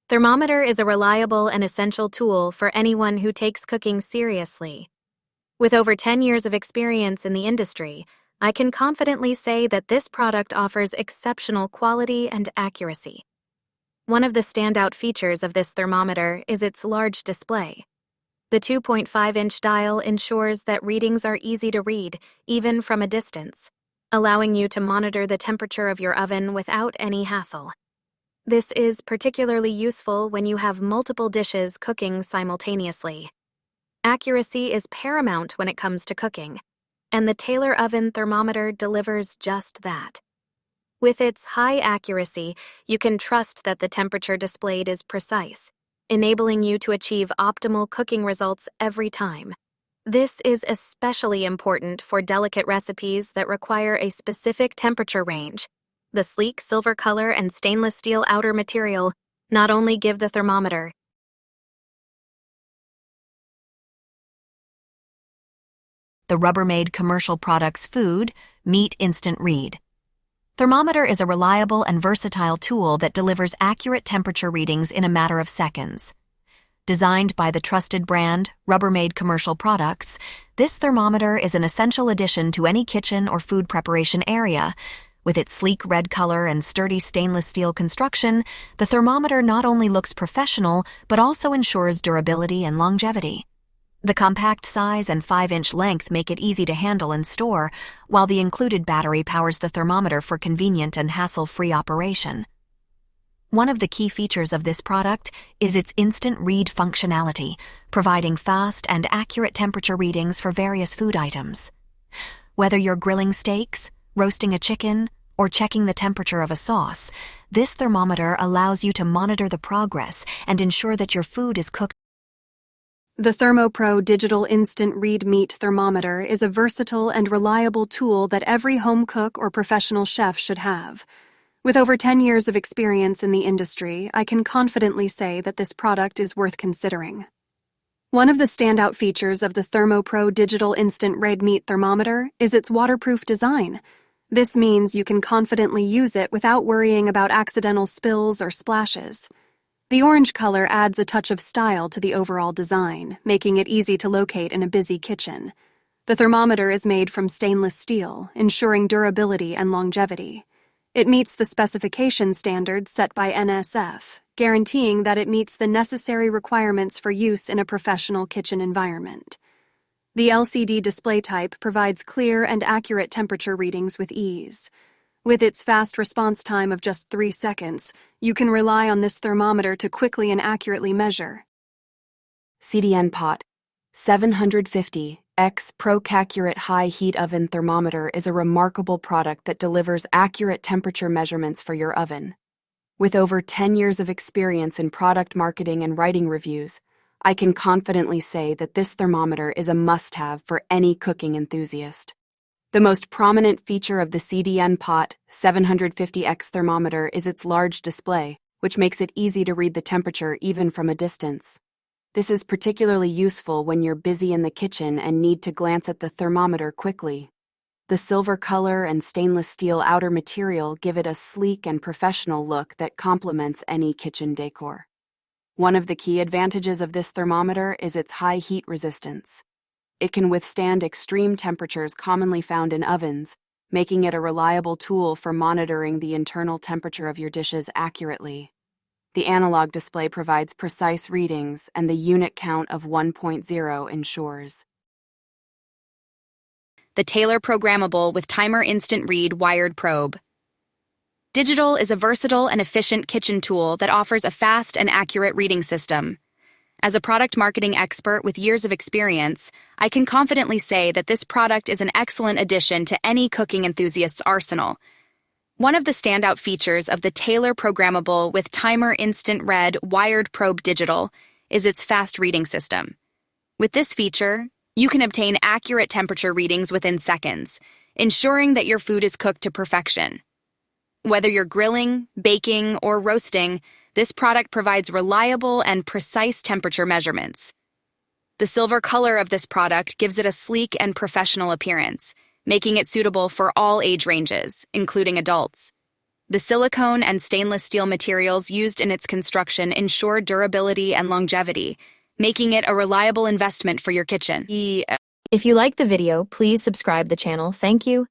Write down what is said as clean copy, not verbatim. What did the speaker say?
Thermometer is a reliable and essential tool for anyone who takes cooking seriously. With over 10 years of experience in the industry, I can confidently say that this product offers exceptional quality and accuracy. One of the standout features of this thermometer is its large display. The 2.5-inch dial ensures that readings are easy to read, even from a distance, allowing you to monitor the temperature of your oven without any hassle. This is particularly useful when you have multiple dishes cooking simultaneously. Accuracy is paramount when it comes to cooking, and the Taylor Oven Thermometer delivers just that. With its high accuracy, you can trust that the temperature displayed is precise, enabling you to achieve optimal cooking results every time. This is especially important for delicate recipes that require a specific temperature range. The sleek silver color and stainless steel outer material not only give the thermometer the Rubbermaid commercial products food, meat instant read. Thermometer is a reliable and versatile tool that delivers accurate temperature readings in a matter of seconds. Designed by the trusted brand Rubbermaid Commercial Products, this thermometer is an essential addition to any kitchen or food preparation area. With its sleek red color and sturdy stainless steel construction, the thermometer not only looks professional but also ensures durability and longevity. The compact size and 5-inch length make it easy to handle and store, while the included battery powers the thermometer for convenient and hassle-free operation. One of the key features of this product is its instant read functionality, providing fast and accurate temperature readings for various food items. Whether you're grilling steaks, roasting a chicken, or checking the temperature of a sauce, this thermometer allows you to monitor the progress and ensure that your food is cooked. The ThermoPro Digital Instant Read Meat Thermometer is a versatile and reliable tool that every home cook or professional chef should have. With over 10 years of experience in the industry, I can confidently say that this product is worth considering. One of the standout features of the ThermoPro Digital Instant Read Meat Thermometer is its waterproof design. This means you can confidently use it without worrying about accidental spills or splashes. The orange color adds a touch of style to the overall design, making it easy to locate in a busy kitchen. The thermometer is made from stainless steel, ensuring durability and longevity. It meets the specification standards set by NSF, guaranteeing that it meets the necessary requirements for use in a professional kitchen environment. The LCD display type provides clear and accurate temperature readings with ease. With its fast response time of just 3 seconds, you can rely on this thermometer to quickly and accurately measure. CDN Pot 750X Pro-Accurate High Heat Oven Thermometer is a remarkable product that delivers accurate temperature measurements for your oven. With over 10 years of experience in product marketing and writing reviews, I can confidently say that this thermometer is a must-have for any cooking enthusiast. The most prominent feature of the CDN Pot 750X thermometer is its large display, which makes it easy to read the temperature even from a distance. This is particularly useful when you're busy in the kitchen and need to glance at the thermometer quickly. The silver color and stainless steel outer material give it a sleek and professional look that complements any kitchen decor. One of the key advantages of this thermometer is its high heat resistance. It can withstand extreme temperatures commonly found in ovens, making it a reliable tool for monitoring the internal temperature of your dishes accurately. The analog display provides precise readings, and the unit count of 1.0 ensures. The Taylor Programmable with Timer Instant Read Wired Probe. Digital is a versatile and efficient kitchen tool that offers a fast and accurate reading system. As a product marketing expert with years of experience, I can confidently say that this product is an excellent addition to any cooking enthusiast's arsenal. One of the standout features of the Taylor Programmable with Timer Instant Read Wired Probe Digital is its fast reading system. With this feature, you can obtain accurate temperature readings within seconds, ensuring that your food is cooked to perfection. Whether you're grilling, baking, or roasting, this product provides reliable and precise temperature measurements. The silver color of this product gives it a sleek and professional appearance, making it suitable for all age ranges, including adults. The silicone and stainless steel materials used in its construction ensure durability and longevity, making it a reliable investment for your kitchen. If you like the video, please subscribe the channel. Thank you.